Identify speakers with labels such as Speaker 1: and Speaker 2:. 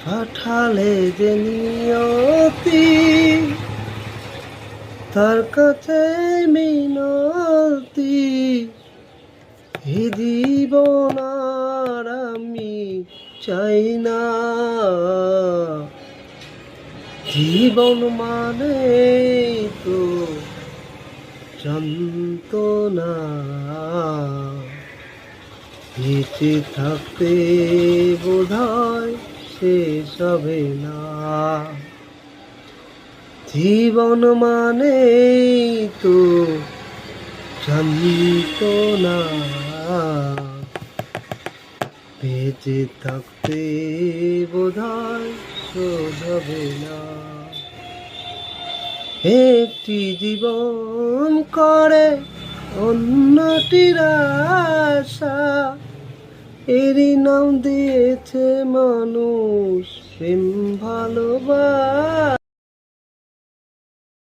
Speaker 1: পাঠালে যে নিয়তি তার কাছে মিনতি, এ জীবন আর আমি চাই না। জীবন মানে তো যন্ত্রণা, বেঁচে থাকতে বোধহয় শেষ হবে না। জীবন মানে তো যন্ত্রণা, বেঁচে থাকতে বোধহয় শোধ হবে না। একটি জীবন করে অন্যটির আশা, এরই নাম দিয়েছে মানুষ প্রেম ভালোবাসা।